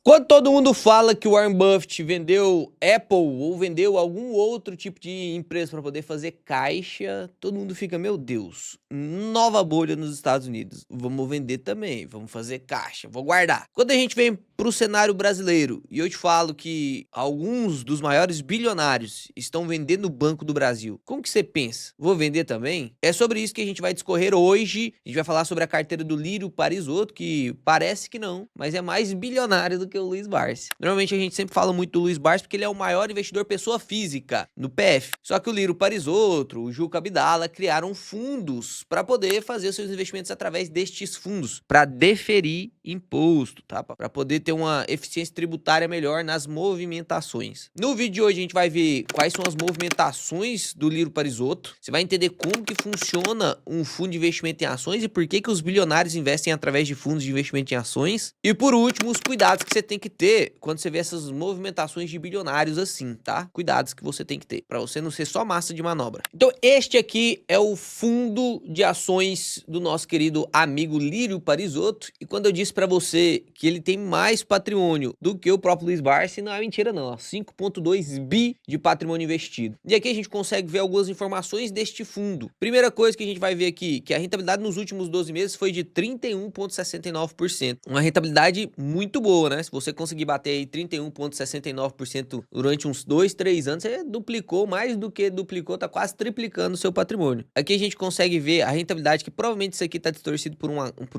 Quando todo mundo fala que o Warren Buffett vendeu Apple ou vendeu algum outro tipo de empresa para poder fazer caixa, todo mundo fica, meu Deus, nova bolha nos Estados Unidos. Vamos vender também, vamos fazer caixa, vou guardar. Quando a gente vem para o cenário brasileiro e eu te falo que alguns dos maiores bilionários estão vendendo o Banco do Brasil, como que você pensa? Vou vender também? É sobre isso que a gente vai discorrer hoje. A gente vai falar sobre a carteira do Lírio Parisotto, que parece que não, mas é mais bilionário do que o Luiz Barsi. Normalmente a gente sempre fala muito do Luiz Barsi porque ele é o maior investidor pessoa física no PF. Só que o Lírio Parisotto, o Juca Abdala criaram fundos para poder fazer seus investimentos através destes fundos, para deferir imposto, tá? Para poder ter uma eficiência tributária melhor nas movimentações. No vídeo de hoje a gente vai ver quais são as movimentações do Lírio Parisotto. Você vai entender como que funciona um fundo de investimento em ações e por que os bilionários investem através de fundos de investimento em ações. E por último, os cuidados que você tem que ter quando você vê essas movimentações de bilionários assim, tá? Cuidados que você tem que ter para você não ser só massa de manobra. Então este aqui é o fundo de ações do nosso querido amigo Lírio Parisotto. E quando eu disse para você que ele tem mais patrimônio do que o próprio Luiz Barsi, não é mentira não, 5,2 bi de patrimônio investido. E aqui a gente consegue ver algumas informações deste fundo. Primeira coisa que a gente vai ver aqui, que a rentabilidade nos últimos 12 meses foi de 31,69%. Uma rentabilidade muito boa, né? Se você conseguir bater aí 31,69% durante uns 2, 3 anos, você duplicou, mais do que duplicou, tá quase triplicando o seu patrimônio. Aqui a gente consegue ver a rentabilidade, que provavelmente isso aqui tá distorcido por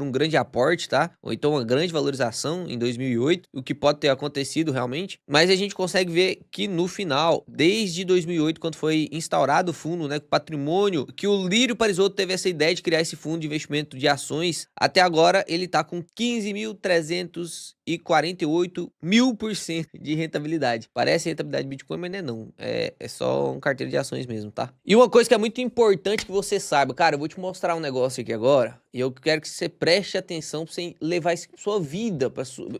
um grande aporte, tá? Ou então uma grande valorização em 2008, o que pode ter acontecido realmente. Mas a gente consegue ver que no final, desde 2008, quando foi instaurado o fundo, né, patrimônio, que o Lírio Parisotto teve essa ideia de criar esse fundo de investimento de ações, até agora ele tá com 15.348.000% de rentabilidade. Parece rentabilidade de Bitcoin, mas não é não. É só um carteiro de ações mesmo, tá? E uma coisa que é muito importante que você saiba, cara, eu vou te mostrar um negócio aqui agora, e eu quero que você preste atenção pra você levar isso pra sua vida.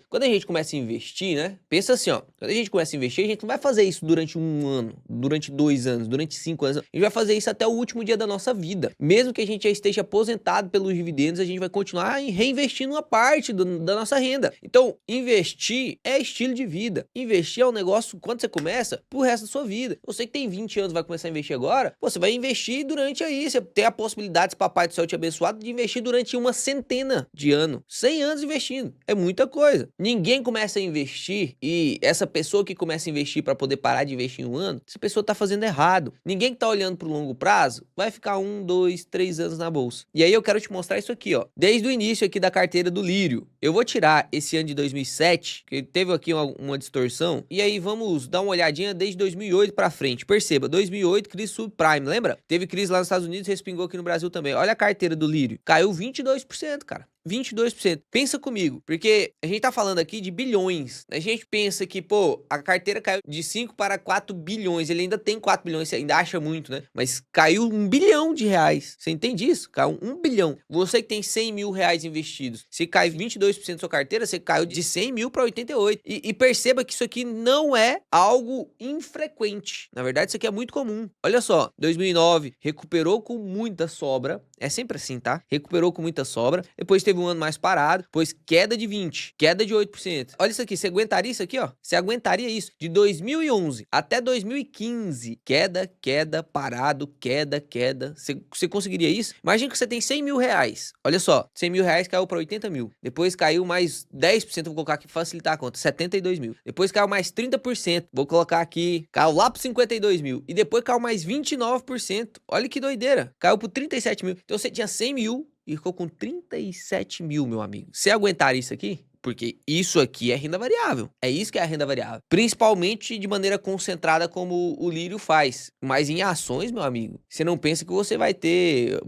Quando a gente começa a investir, né? Pensa assim, ó. Quando a gente começa a investir, a gente não vai fazer isso durante 1 ano, durante 2 anos, durante 5 anos. A gente vai fazer isso até o último dia da nossa vida. Mesmo que a gente já esteja aposentado pelos dividendos, a gente vai continuar reinvestindo uma parte da nossa renda. Então, investir é estilo de vida. Investir é um negócio, quando você começa, pro resto da sua vida. Você que tem 20 anos vai começar a investir agora, você vai investir durante aí. Você tem a possibilidade, se papai do céu te abençoado, de investir durante uma centena de anos. 100 anos investindo. É muita coisa. Ninguém começa a investir e essa pessoa que começa a investir para poder parar de investir em 1 ano, essa pessoa tá fazendo errado. Ninguém que tá olhando pro longo prazo vai ficar 1, 2, 3 anos na bolsa. E aí eu quero te mostrar isso aqui, ó. Desde o início aqui da carteira do Lírio. Eu vou tirar esse ano de 2007, que teve aqui uma distorção, e aí vamos dar uma olhadinha desde 2008 para frente. Perceba, 2008, crise subprime, lembra? Teve crise lá nos Estados Unidos, respingou aqui no Brasil também. Olha a carteira do Lírio. Caiu 22%, cara. 22%. Pensa comigo, porque a gente tá falando aqui de bilhões. A gente pensa que, pô, a carteira caiu de 5 para 4 bilhões. Ele ainda tem 4 bilhões, você ainda acha muito, né? Mas caiu 1 bilhão de reais. Você entende isso? Caiu 1 bilhão. Você que tem 100 mil reais investidos, se cai 22% da sua carteira, você caiu de 100 mil para 88. E perceba que isso aqui não é algo infrequente. Na verdade, isso aqui é muito comum. Olha só, 2009 recuperou com muita sobra. É sempre assim, tá? Recuperou com muita sobra. Depois teve um ano mais parado, depois queda de 20, queda de 8%. Olha isso aqui, você aguentaria isso aqui, ó? Você aguentaria isso? De 2011 até 2015, queda, parado, queda. Você conseguiria isso? Imagina que você tem 100 mil reais. Olha só, 100 mil reais caiu para 80 mil. Depois caiu mais 10%, vou colocar aqui para facilitar a conta, 72 mil. Depois caiu mais 30%, vou colocar aqui, caiu lá para 52 mil. E depois caiu mais 29%. Olha que doideira, caiu para 37 mil. Então você tinha 100 mil e ficou com 37 mil, meu amigo. Você aguentar isso aqui? Porque isso aqui é renda variável. É isso que é a renda variável. Principalmente de maneira concentrada como o Lírio faz. Mas em ações, meu amigo, você não pensa que você vai ter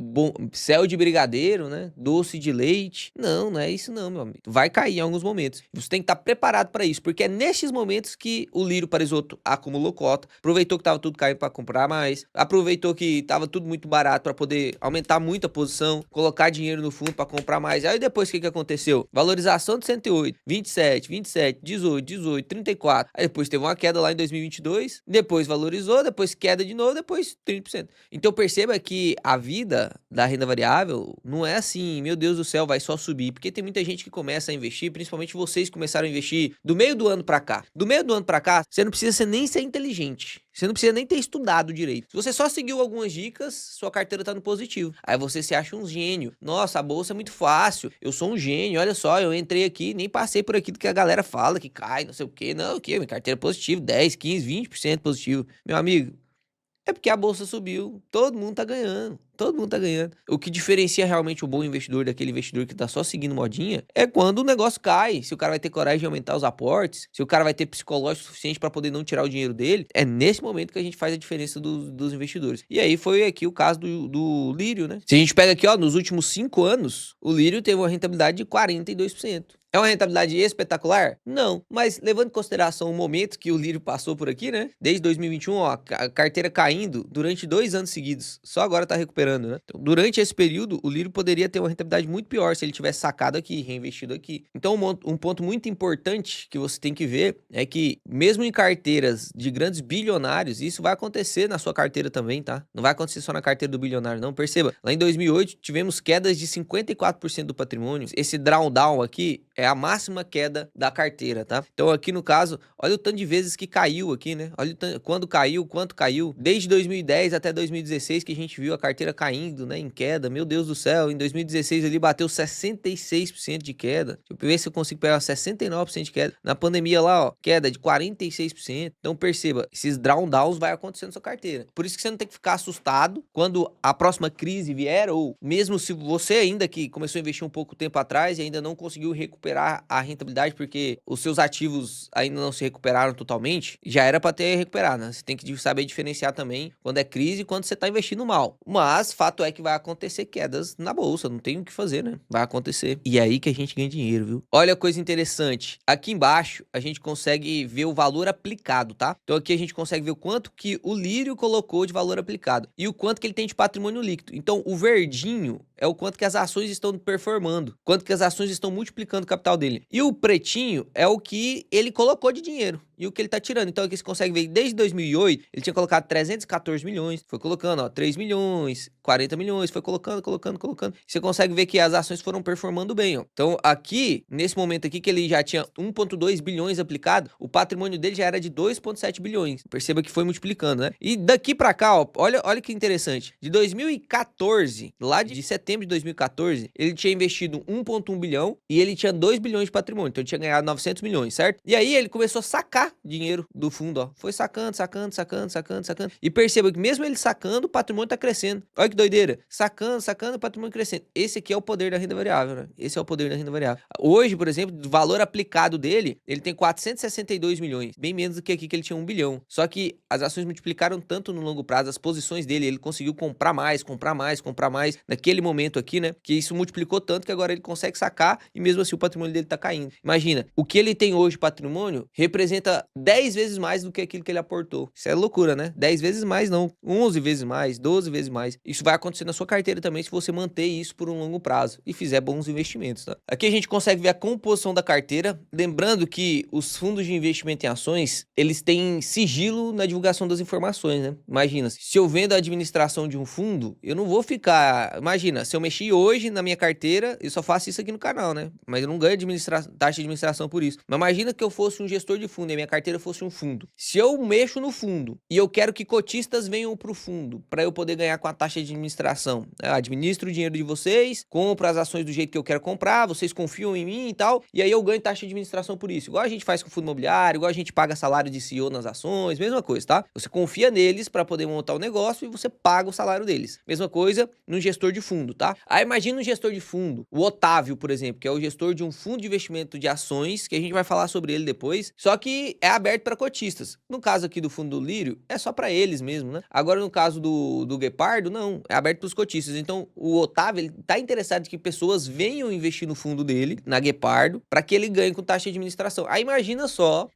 céu de brigadeiro, né? Doce de leite. Não, não é isso não, meu amigo. Vai cair em alguns momentos. Você tem que estar preparado para isso. Porque é nesses momentos que o Lírio Parisotto acumulou cota. Aproveitou que tava tudo caindo para comprar mais. Aproveitou que tava tudo muito barato para poder aumentar muito a posição. Colocar dinheiro no fundo para comprar mais. Aí depois o que aconteceu? Valorização de 130%. 58, 27, 27, 18, 18, 34. Aí depois teve uma queda lá em 2022, depois valorizou, depois queda de novo, depois 30%. Então perceba que a vida da renda variável não é assim, meu Deus do céu, vai só subir, porque tem muita gente que começa a investir, principalmente vocês que começaram a investir do meio do ano pra cá. Do meio do ano pra cá, você não precisa nem ser inteligente. Você não precisa nem ter estudado direito. Se você só seguiu algumas dicas, sua carteira tá no positivo. Aí você se acha um gênio. Nossa, a bolsa é muito fácil. Eu sou um gênio. Olha só, eu entrei aqui, nem passei por aquilo que a galera fala, que cai, não sei o quê. Não, o quê? Minha carteira é positiva, 10, 15, 20% positivo. Meu amigo, é porque a bolsa subiu. Todo mundo tá ganhando. Todo mundo tá ganhando. O que diferencia realmente o bom investidor daquele investidor que tá só seguindo modinha é quando o negócio cai. Se o cara vai ter coragem de aumentar os aportes, se o cara vai ter psicológico suficiente para poder não tirar o dinheiro dele, é nesse momento que a gente faz a diferença dos investidores. E aí foi aqui o caso do Lírio, né? Se a gente pega aqui, ó, nos últimos 5 anos, o Lírio teve uma rentabilidade de 42%. É uma rentabilidade espetacular? Não. Mas levando em consideração o momento que o Lírio passou por aqui, né? Desde 2021, ó, a carteira caindo durante 2 anos seguidos. Só agora tá recuperando, né? Então, durante esse período, o Lírio poderia ter uma rentabilidade muito pior se ele tivesse sacado aqui, reinvestido aqui. Então, um ponto muito importante que você tem que ver é que, mesmo em carteiras de grandes bilionários, isso vai acontecer na sua carteira também, tá? Não vai acontecer só na carteira do bilionário, não. Perceba, lá em 2008, tivemos quedas de 54% do patrimônio. Esse drawdown aqui é a máxima queda da carteira, tá? Então aqui no caso, olha o tanto de vezes que caiu aqui, né? Olha quando caiu, quanto caiu. Desde 2010 até 2016 que a gente viu a carteira caindo, né? Em queda, meu Deus do céu. Em 2016 ele bateu 66% de queda. Deixa eu ver se eu consigo pegar 69% de queda. Na pandemia lá, ó, queda de 46%. Então perceba, esses drawdowns vai acontecer na sua carteira. Por isso que você não tem que ficar assustado quando a próxima crise vier, ou mesmo se você ainda que começou a investir um pouco tempo atrás e ainda não conseguiu recuperar a rentabilidade porque os seus ativos ainda não se recuperaram totalmente, já era para ter recuperado, né? Você tem que saber diferenciar também quando é crise e quando você tá investindo mal. Mas fato é que vai acontecer quedas na bolsa, não tem o que fazer, né? Vai acontecer. E é aí que a gente ganha dinheiro, viu? Olha a coisa interessante. Aqui embaixo a gente consegue ver o valor aplicado, tá? Então aqui a gente consegue ver o quanto que o Lírio colocou de valor aplicado e o quanto que ele tem de patrimônio líquido. Então o verdinho é o quanto que as ações estão performando, quanto que as ações estão multiplicando o capital dele. E o pretinho é o que ele colocou de dinheiro e o que ele tá tirando. Então aqui você consegue ver, desde 2008, ele tinha colocado 314 milhões, foi colocando, ó, 3 milhões, 40 milhões, foi colocando. Você consegue ver que as ações foram performando bem, ó. Então aqui, nesse momento aqui que ele já tinha 1,2 bilhões aplicado, o patrimônio dele já era de 2,7 bilhões. Perceba que foi multiplicando, né? E daqui pra cá, ó, olha que interessante. De 2014, lá de setembro de 2014, ele tinha investido 1,1 bilhão e ele tinha 2 bilhões de patrimônio. Então ele tinha ganhado 900 milhões, certo? E aí ele começou a sacar dinheiro do fundo, ó. Foi sacando. E perceba que mesmo ele sacando, o patrimônio tá crescendo. Olha que doideira. Sacando, o patrimônio crescendo. Esse aqui é o poder da renda variável, né? Esse é o poder da renda variável. Hoje, por exemplo, o valor aplicado dele, ele tem 462 milhões. Bem menos do que aqui que ele tinha 1 bilhão. Só que as ações multiplicaram tanto no longo prazo, as posições dele, ele conseguiu comprar mais naquele momento aqui, né? Que isso multiplicou tanto que agora ele consegue sacar e mesmo assim o patrimônio dele tá caindo. Imagina, o que ele tem hoje de patrimônio representa 10 vezes mais do que aquilo que ele aportou. Isso é loucura, né? 10 vezes mais não, 11 vezes mais, 12 vezes mais. Isso vai acontecer na sua carteira também se você manter isso por um longo prazo e fizer bons investimentos, tá? Aqui a gente consegue ver a composição da carteira, lembrando que os fundos de investimento em ações, eles têm sigilo na divulgação das informações, né? Imagina, se eu vendo a administração de um fundo, eu não vou ficar... Imagina, se eu mexi hoje na minha carteira, eu só faço isso aqui no canal, né? Mas eu não ganho taxa de administração por isso. Mas imagina que eu fosse um gestor de fundo e a minha carteira fosse um fundo. Se eu mexo no fundo e eu quero que cotistas venham pro fundo para eu poder ganhar com a taxa de administração, eu administro o dinheiro de vocês, compro as ações do jeito que eu quero comprar, vocês confiam em mim e tal, e aí eu ganho taxa de administração por isso. Igual a gente faz com o fundo imobiliário, igual a gente paga salário de CEO nas ações, mesma coisa, tá? Você confia neles para poder montar o negócio e você paga o salário deles. Mesma coisa no gestor de fundo, tá? Aí imagina um gestor de fundo, o Otávio, por exemplo, que é o gestor de um fundo de investimento de ações, que a gente vai falar sobre ele depois, só que e é aberto para cotistas. No caso aqui do fundo do Lírio, é só para eles mesmo, né? Agora no caso do Guepardo, não, é aberto para os cotistas. Então o Otávio, ele tá interessado em que pessoas venham investir no fundo dele, na Guepardo, para que ele ganhe com taxa de administração. Aí imagina só,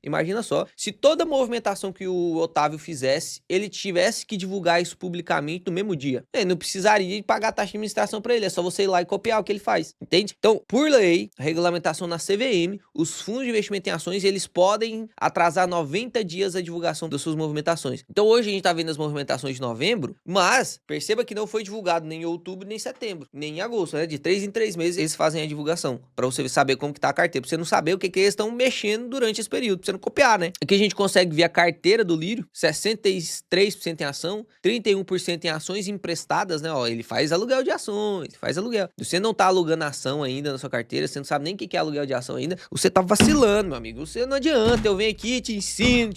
se toda movimentação que o Otávio fizesse, ele tivesse que divulgar isso publicamente no mesmo dia. Ele não precisaria de pagar taxa de administração para ele, é só você ir lá e copiar o que ele faz, entende? Então, por lei, a regulamentação na CVM, os fundos de investimento em ações, eles podem atrasar 90 dias a divulgação das suas movimentações. Então, hoje a gente tá vendo as movimentações de novembro, mas perceba que não foi divulgado nem em outubro, nem em setembro, nem em agosto, né? De 3 em 3 meses eles fazem a divulgação, para você saber como que tá a carteira, pra você não saber o que eles estão mexendo durante esse período, pra você não copiar, né? Aqui a gente consegue ver a carteira do Lírio, 63% em ação, 31% em ações emprestadas, né? Ó, ele faz aluguel de ações, faz aluguel. Se você não tá alugando ação ainda na sua carteira, você não sabe nem o que é aluguel de ação ainda, você tá vacilando, meu amigo. Você não adianta, eu venho aqui, te ensino,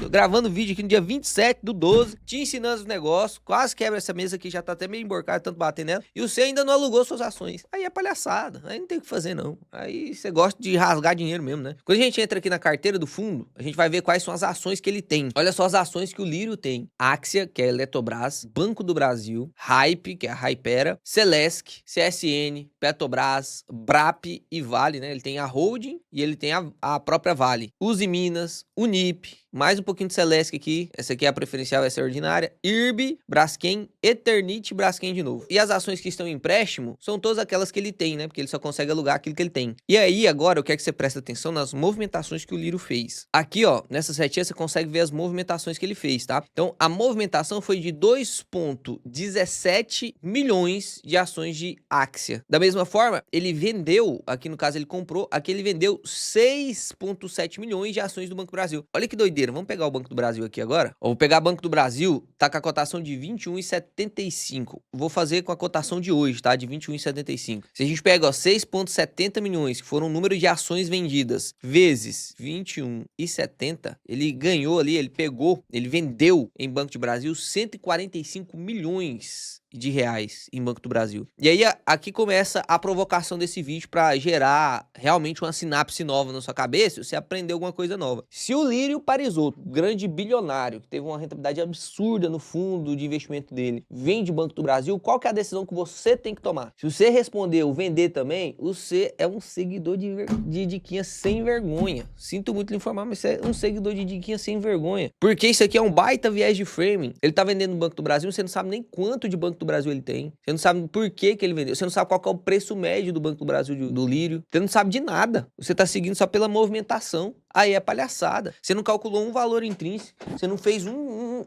tô gravando vídeo aqui no dia 27/12, te ensinando os negócios, quase quebra essa mesa aqui, já tá até meio emborcada, tanto bater nela, e você ainda não alugou suas ações. Aí é palhaçada, aí não tem o que fazer não. Aí você gosta de rasgar dinheiro mesmo, né? Quando a gente entra aqui na carteira do fundo, a gente vai ver quais são as ações que ele tem. Olha só as ações que o Lírio tem. Axia, que é a Eletrobras, Banco do Brasil, Hype, que é a Hypera, Celesc, CSN, Petrobras, Brap e Vale, né? Ele tem a Holding e ele tem a própria Vale. Uzi Minas, Unip, mais um pouquinho de Celesc aqui. Essa aqui é a preferencial, essa é a ordinária. IRB, Braskem, Eternit e Braskem de novo. E as ações que estão em empréstimo são todas aquelas que ele tem, né? Porque ele só consegue alugar aquilo que ele tem. E aí, agora, eu quero que você preste atenção nas movimentações que o Lírio fez. Aqui, ó, nessa setinha você consegue ver as movimentações que ele fez, tá? Então, a movimentação foi de 2,17 milhões de ações de Axia. Da mesma forma, ele vendeu, aqui no caso ele comprou, aqui ele vendeu 6,7 milhões de ações do Banco do Brasil. Olha que doideira. Vamos pegar o Banco do Brasil aqui agora. Eu vou pegar o Banco do Brasil, tá com a cotação de 21,75. Vou fazer com a cotação de hoje, tá? De 21,75. Se a gente pega, ó, 6,70 milhões, que foram o número de ações vendidas, vezes 21,70, ele ganhou ali, ele vendeu em Banco do Brasil 145 milhões de reais em Banco do Brasil. E aí aqui começa a provocação desse vídeo para gerar realmente uma sinapse nova na sua cabeça, você aprender alguma coisa nova. Se o Lírio Parisotto, grande bilionário, que teve uma rentabilidade absurda no fundo de investimento dele, vende Banco do Brasil, qual que é a decisão que você tem que tomar? Se você respondeu vender também, você é um seguidor de diquinha sem vergonha. Sinto muito lhe informar, mas você é um seguidor de diquinha sem vergonha. Porque isso aqui é um baita viés de framing. Ele tá vendendo no Banco do Brasil, você não sabe nem quanto de Banco do Brasil ele tem. Você não sabe por que ele vendeu. Você não sabe qual que é o preço médio do Banco do Brasil do Lírio. Você não sabe de nada. Você tá seguindo só pela movimentação. Aí é palhaçada. Você não calculou um valor intrínseco. Você não fez um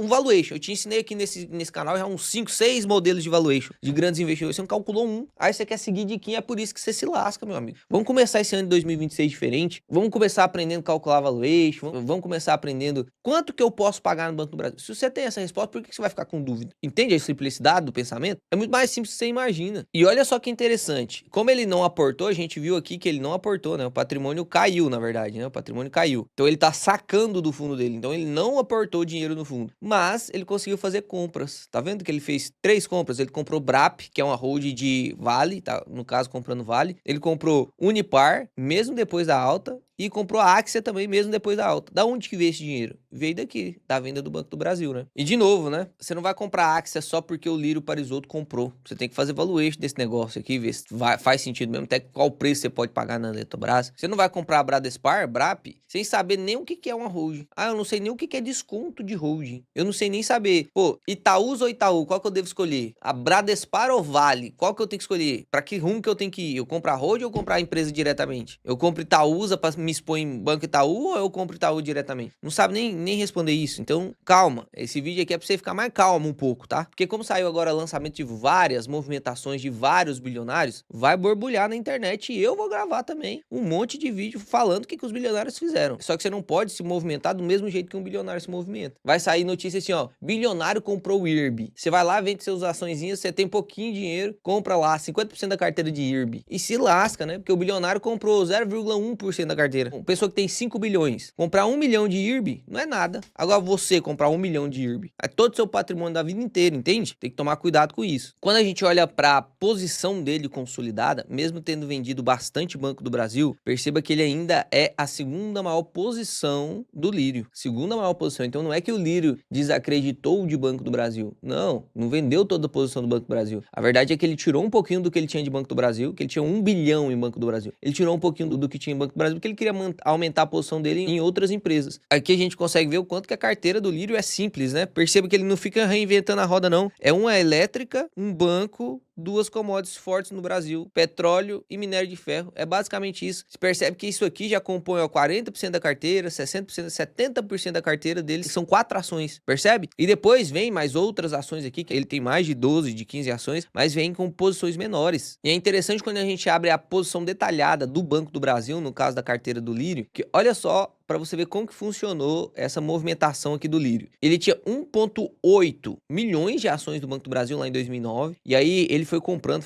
valuation. Eu te ensinei aqui nesse canal já uns 5, 6 modelos de valuation de grandes investidores. Você não calculou um. Aí você quer seguir diquinha, é por isso que você se lasca, meu amigo. Vamos começar esse ano de 2026 diferente. Vamos começar aprendendo a calcular valuation. Vamos começar aprendendo quanto que eu posso pagar no Banco do Brasil. Se você tem essa resposta, por que você vai ficar com dúvida? Entende a simplicidade do pensamento? É muito mais simples do que você imagina. E olha só que interessante. Como ele não aportou, a gente viu aqui que ele não aportou, né? O patrimônio caiu, na verdade, né? O patrimônio caiu. Então ele tá sacando do fundo dele. Então ele não aportou dinheiro no fundo. Mas ele conseguiu fazer compras. Tá vendo que ele fez 3 compras? Ele comprou Brap, que é uma hold de Vale, tá? No caso, comprando Vale. Ele comprou Unipar, mesmo depois da alta. E comprou a Axia também, mesmo depois da alta. Da onde que veio esse dinheiro? Veio daqui, da venda do Banco do Brasil, né? E de novo, né? Você não vai comprar a Axia só porque o Lírio Parisotto comprou. Você tem que fazer valuation desse negócio aqui, ver se faz sentido mesmo, até qual preço você pode pagar na Eletrobras. Você não vai comprar a Bradespar, Brap, sem saber nem o que é uma holding. Ah, eu não sei nem o que é desconto de holding. Eu não sei nem saber. Pô, Itaúsa ou Itaú, qual que eu devo escolher? A Bradespar ou Vale? Qual que eu tenho que escolher? Pra que rumo que eu tenho que ir? Eu compro a holding ou comprar a empresa diretamente? Eu compro Itaúsa pra me expor em Banco Itaú ou eu compro Itaú diretamente? Não sabe nem responder isso. Então, calma. Esse vídeo aqui é pra você ficar mais calmo um pouco, tá? Porque como saiu agora o lançamento de várias movimentações de vários bilionários, vai borbulhar na internet e eu vou gravar também um monte de vídeo falando o que os bilionários fizeram. Só que você não pode se movimentar do mesmo jeito que um bilionário se movimenta. Vai sair notícia assim, ó, bilionário comprou o IRB. Você vai lá, vende seus açõezinhas, você tem pouquinho dinheiro, compra lá 50% da carteira de IRB. E se lasca, né? Porque o bilionário comprou 0,1% da carteira. Uma pessoa que tem 5 bilhões, comprar 1 milhão de IRB não é nada. Agora você comprar 1 milhão de IRB, é todo o seu patrimônio da vida inteira, entende? Tem que tomar cuidado com isso. Quando a gente olha para a posição dele consolidada, mesmo tendo vendido bastante Banco do Brasil, perceba que ele ainda é a segunda maior posição do Lírio. Segunda maior posição. Então não é que o Lírio desacreditou de Banco do Brasil. Não vendeu toda a posição do Banco do Brasil. A verdade é que ele tirou um pouquinho do que ele tinha de Banco do Brasil, que ele tinha 1 bilhão em Banco do Brasil. Ele tirou um pouquinho do que tinha em Banco do Brasil porque ele queria aumentar a posição dele em outras empresas. Aqui a gente consegue ver o quanto que a carteira do Lírio é simples, né? Perceba que ele não fica reinventando a roda, não. É uma elétrica, um banco, 2 commodities fortes no Brasil, petróleo e minério de ferro. É basicamente isso. Você percebe que isso aqui já compõe 40% da carteira, 60%, 70% da carteira deles. São 4 ações, percebe? E depois vem mais outras ações aqui, que ele tem mais de 12, de 15 ações, mas vem com posições menores. E é interessante quando a gente abre a posição detalhada do Banco do Brasil, no caso da carteira do Lírio, que olha só, para você ver como que funcionou essa movimentação aqui do Lírio. Ele tinha 1,8 milhões de ações do Banco do Brasil lá em 2009, e aí ele foi comprando,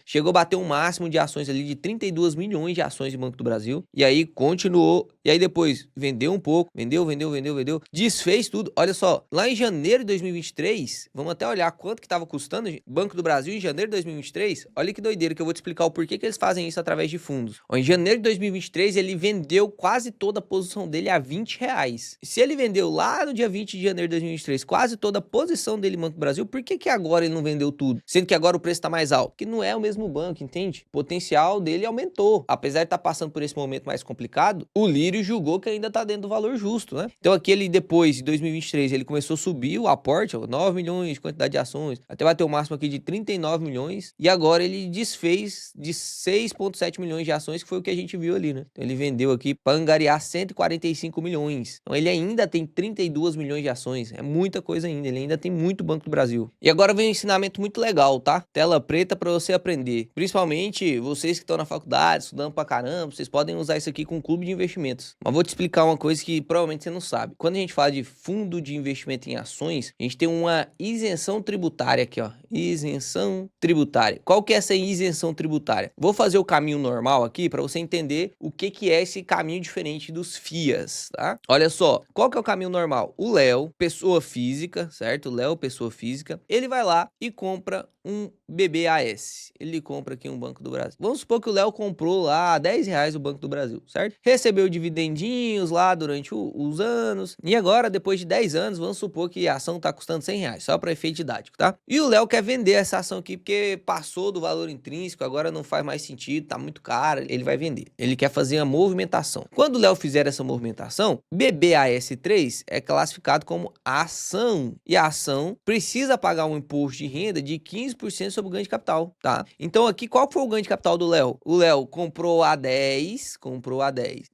chegou a bater um máximo de ações ali de 32 milhões de ações do Banco do Brasil, e aí continuou, e aí depois vendeu um pouco, vendeu, desfez tudo. Olha só, lá em janeiro de 2023, vamos até olhar quanto que estava custando o Banco do Brasil em janeiro de 2023, olha que doideira que eu vou te explicar o porquê que eles fazem isso através de fundos. Ó, em janeiro de 2023, ele vendeu quase toda a posição dele a R$20. Se ele vendeu lá no dia 20 de janeiro de 2023 quase toda a posição dele no Banco do Brasil, por que agora ele não vendeu tudo? Sendo que agora o preço está mais alto. Que não é o mesmo banco, entende? O potencial dele aumentou. Apesar de estar passando por esse momento mais complicado, o Lírio julgou que ainda está dentro do valor justo, né? Então aqui ele, depois de 2023, ele começou a subir o aporte, 9 milhões de quantidade de ações, até bater o máximo aqui de 39 milhões, e agora ele desfez de 6,7 milhões de ações, que foi o que a gente viu ali, né? Então ele vendeu aqui para angariar 145 milhões. Então ele ainda tem 32 milhões de ações. É muita coisa ainda. Ele ainda tem muito Banco do Brasil. E agora vem um ensinamento muito legal, tá? Tela preta para você aprender. Principalmente vocês que estão na faculdade, estudando pra caramba, vocês podem usar isso aqui com um clube de investimentos. Mas vou te explicar uma coisa que provavelmente você não sabe. Quando a gente fala de fundo de investimento em ações, a gente tem uma isenção tributária aqui, ó. Isenção tributária. Qual que é essa isenção tributária? Vou fazer o caminho normal aqui para você entender o que é esse caminho diferente dos FIAs, tá? Olha só, qual que é o caminho normal? O Léo, pessoa física, certo? O Léo, pessoa física, ele vai lá e compra um BBAS. Ele compra aqui um Banco do Brasil. Vamos supor que o Léo comprou lá R$10 o Banco do Brasil, certo? Recebeu dividendinhos lá durante os anos. E agora, depois de 10 anos, vamos supor que a ação tá custando R$100, só para efeito didático, tá? E o Léo quer vender essa ação aqui porque passou do valor intrínseco, agora não faz mais sentido, tá muito caro, ele vai vender. Ele quer fazer uma movimentação. Quando o Léo fizer essa movimentação, BBAS3 é classificado como ação. E a ação precisa pagar um imposto de renda de 15% sobre o ganho de capital, tá? Então aqui, qual foi o ganho de capital do Léo? O Léo comprou a 10,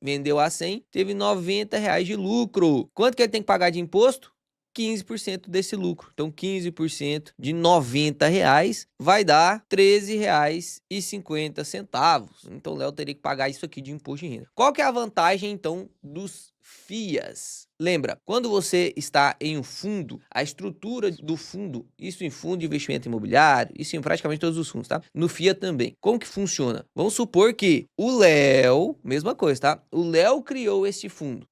vendeu a 100, teve R$90 de lucro. Quanto que ele tem que pagar de imposto? 15% desse lucro. Então, 15% de R$90 vai dar R$13,50. Então, o Léo teria que pagar isso aqui de imposto de renda. Qual que é a vantagem, então, dos FIAs? Lembra, quando você está em um fundo, a estrutura do fundo, isso em fundo de investimento imobiliário, isso em praticamente todos os fundos, tá? No FIA também. Como que funciona? Vamos supor que o Léo, mesma coisa, tá? O Léo criou esse fundo.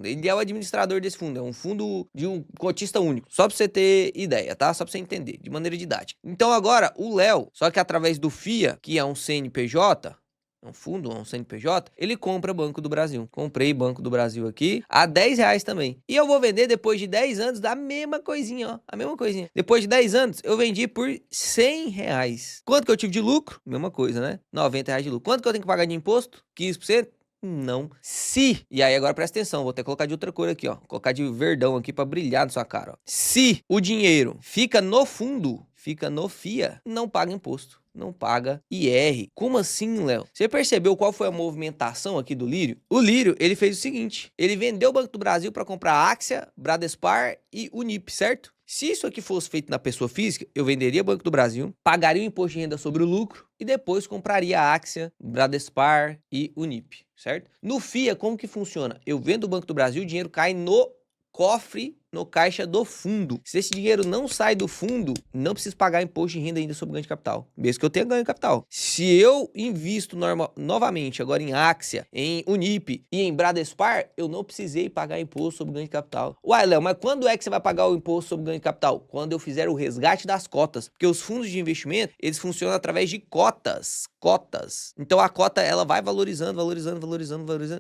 Ele é o administrador desse fundo. É um fundo de um cotista único. Só pra você ter ideia, tá? Só pra você entender, de maneira didática. Então agora, o Léo, só que através do FIA, que é um CNPJ, um fundo, um CNPJ, ele compra Banco do Brasil. Comprei Banco do Brasil aqui a R$10 também. E eu vou vender depois de 10 anos da mesma coisinha, ó. A mesma coisinha. Depois de 10 anos, eu vendi por R$100. Quanto que eu tive de lucro? Mesma coisa, né? R$90 de lucro. Quanto que eu tenho que pagar de imposto? 15%? Não. Se, e aí agora presta atenção, vou ter que colocar de outra cor aqui, ó. Colocar de verdão aqui pra brilhar na sua cara, ó. Se o dinheiro fica no fundo, fica no FIA, não paga imposto. Não paga IR. Como assim, Léo? Você percebeu qual foi a movimentação aqui do Lírio? O Lírio, ele fez o seguinte, ele vendeu o Banco do Brasil para comprar Axia, Bradespar e Unip, certo? Se isso aqui fosse feito na pessoa física, eu venderia o Banco do Brasil, pagaria o imposto de renda sobre o lucro e depois compraria a Axia, Bradespar e Unip, certo? No FIA, como que funciona? Eu vendo o Banco do Brasil, o dinheiro cai no cofre no caixa do fundo. Se esse dinheiro não sai do fundo, não preciso pagar imposto de renda ainda sobre ganho de capital, mesmo que eu tenha ganho de capital. Se eu invisto novamente agora em Axia, em Unip e em Bradespar, eu não precisei pagar imposto sobre ganho de capital. Uai, Léo, mas quando é que você vai pagar o imposto sobre ganho de capital? Quando eu fizer o resgate das cotas, porque os fundos de investimento, eles funcionam através de cotas. Então a cota, ela vai valorizando,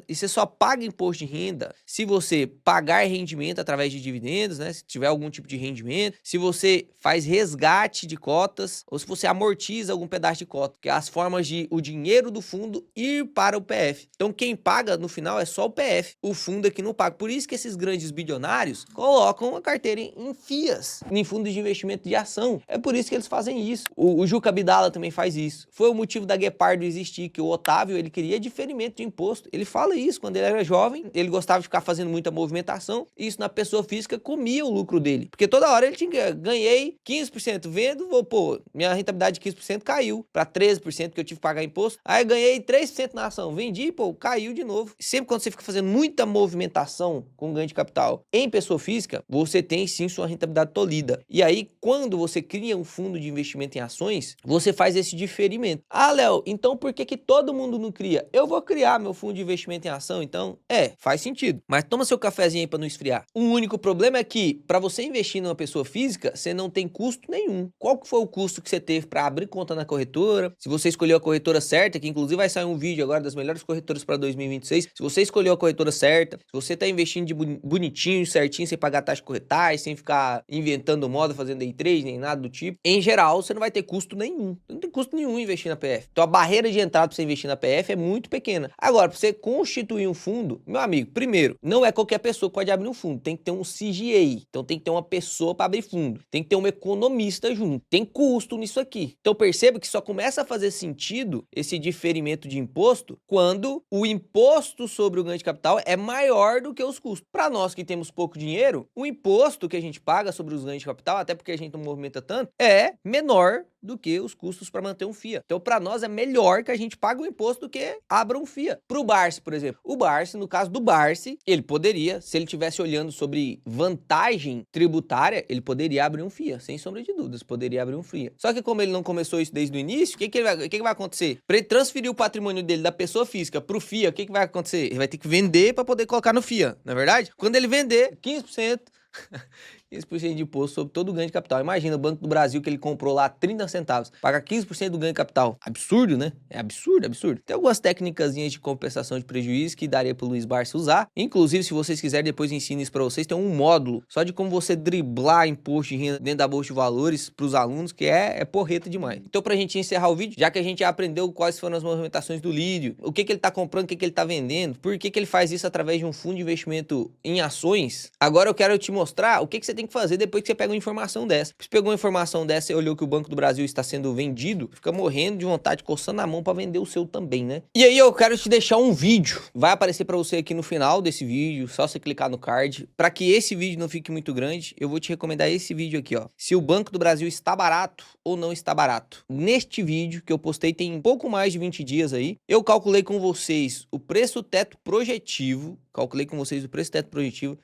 e você só paga imposto de renda se você pagar rendimento através de dividendos, né? Se tiver algum tipo de rendimento, se você faz resgate de cotas ou se você amortiza algum pedaço de cota, que é as formas de o dinheiro do fundo ir para o PF. Então quem paga no final é só o PF, o fundo é que não paga. Por isso que esses grandes bilionários colocam a carteira em FIAs, em fundos de investimento de ação. É por isso que eles fazem isso. O Juca Abdala também faz isso. Foi o motivo da Guepardo existir, que o Otávio, ele queria diferimento de imposto. Ele fala isso, quando ele era jovem, ele gostava de ficar fazendo muita movimentação, e isso na pessoa física comia o lucro dele. Porque toda hora ele tinha, ganhei 15%, vendo, pô, minha rentabilidade de 15% caiu para 13%, porque eu tive que pagar imposto. Aí eu ganhei 3% na ação, vendi, pô, caiu de novo. Sempre quando você fica fazendo muita movimentação com ganho de capital em pessoa física, você tem sim sua rentabilidade tolhida. E aí, quando você cria um fundo de investimento em ações, você faz esse diferimento. Ah, Léo, então por que todo mundo não cria? Eu vou criar meu fundo de investimento em ação, então, faz sentido. Mas toma seu cafezinho aí para não esfriar. O único problema é que, para você investir numa pessoa física, você não tem custo nenhum. Qual que foi o custo que você teve para abrir conta na corretora? Se você escolheu a corretora certa, que inclusive vai sair um vídeo agora das melhores corretoras para 2026. Se você escolheu a corretora certa, se você tá investindo de bonitinho, certinho, sem pagar taxa de corretagem, sem ficar inventando moda, fazendo day trade, nem nada do tipo, em geral, você não vai ter custo nenhum. Não tem custo nenhum investir na PF. Então a barreira de entrada para você investir na PF é muito pequena. Agora, para você constituir um fundo, meu amigo, primeiro, não é qualquer pessoa que pode abrir um fundo. Tem que ter um CGA. Então tem que ter uma pessoa para abrir fundo. Tem que ter um economista junto. Tem custo nisso aqui. Então perceba que só começa a fazer sentido esse diferimento de imposto quando o imposto sobre o ganho de capital é maior do que os custos. Para nós que temos pouco dinheiro, o imposto que a gente paga sobre os ganhos de capital, até porque a gente não movimenta tanto, é menor do que os custos para manter um FIA. Então, para nós é melhor que a gente pague o imposto do que abra um FIA. Para o Barsi, por exemplo. O Barsi, no caso do Barsi, ele poderia, se ele estivesse olhando sobre vantagem tributária, ele poderia abrir um FIA, sem sombra de dúvidas, poderia abrir um FIA. Só que como ele não começou isso desde o início, o que vai acontecer? Para ele transferir o patrimônio dele da pessoa física para o FIA, o que vai acontecer? Ele vai ter que vender para poder colocar no FIA, não é verdade? Quando ele vender, 15%... 15% de imposto sobre todo o ganho de capital. Imagina o Banco do Brasil que ele comprou lá 30 centavos, paga 15% do ganho de capital. Absurdo, né? É absurdo, absurdo. Tem algumas técnicazinhas de compensação de prejuízo que daria pro Luiz Barsi usar. Inclusive, se vocês quiserem, depois ensino isso pra vocês. Tem um módulo só de como você driblar imposto de renda dentro da Bolsa de Valores pros alunos, que é porreta demais. Então, pra gente encerrar o vídeo, já que a gente já aprendeu quais foram as movimentações do Lídio, o que ele tá comprando, o que ele tá vendendo, por que ele faz isso através de um fundo de investimento em ações, agora eu quero te mostrar o que você tem que fazer depois que você pega uma informação dessa. Você pegou uma informação dessa e olhou que o Banco do Brasil está sendo vendido, fica morrendo de vontade, coçando a mão para vender o seu também, né? E aí eu quero te deixar um vídeo, vai aparecer para você aqui no final desse vídeo, só você clicar no card. Para que esse vídeo não fique muito grande, eu vou te recomendar esse vídeo aqui, ó. Se o Banco do Brasil está barato ou não está barato. Neste vídeo que eu postei tem um pouco mais de 20 dias aí, eu calculei com vocês o preço teto projetivo,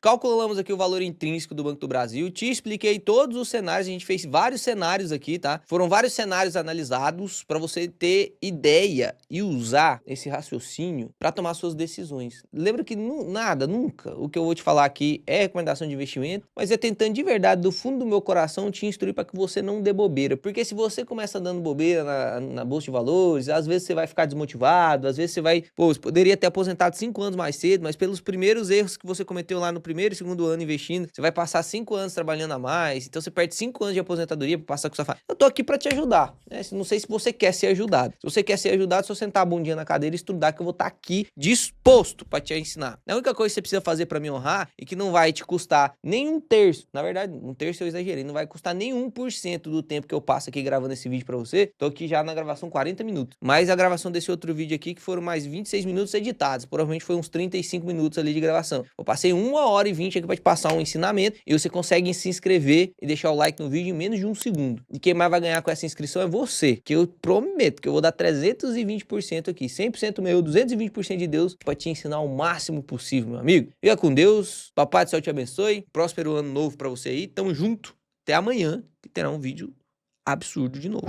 calculamos aqui o valor intrínseco do Banco do Brasil, te expliquei todos os cenários, a gente fez vários cenários aqui, tá? Foram vários cenários analisados para você ter ideia e usar esse raciocínio para tomar suas decisões. Lembra que nunca, o que eu vou te falar aqui é recomendação de investimento, mas é tentando de verdade, do fundo do meu coração, te instruir para que você não dê bobeira, porque se você começa dando bobeira na Bolsa de Valores, às vezes você vai ficar desmotivado, às vezes você vai, você poderia ter aposentado 5 anos mais cedo, mas pelos primeiros erros que você cometeu lá no primeiro e segundo ano investindo, você vai passar 5 anos trabalhando a mais, então você perde 5 anos de aposentadoria para passar com sua família. Eu tô aqui para te ajudar, né? Não sei se você quer ser ajudado. Se você quer ser ajudado, é só sentar a bundinha na cadeira e estudar, que eu vou estar aqui disposto para te ensinar. A única coisa que você precisa fazer para me honrar e que não vai te custar nem um terço, na verdade, um terço eu exagerei, não vai custar nem 1% do tempo que eu passo aqui gravando esse vídeo para você. Tô aqui já na gravação 40 minutos, mais a gravação desse outro vídeo aqui que foram mais 26 minutos editados, provavelmente foi uns 35 minutos ali de gravação. Eu passei 1h20 aqui para te passar um ensinamento e você consegue conseguem se inscrever e deixar o like no vídeo em menos de 1 segundo. E quem mais vai ganhar com essa inscrição é você, que eu prometo que eu vou dar 320% aqui, 100% meu, 220% de Deus, para te ensinar o máximo possível, meu amigo. Fica com Deus, Papai do Céu te abençoe, próspero ano novo para você aí, tamo junto, até amanhã, que terá um vídeo absurdo de novo.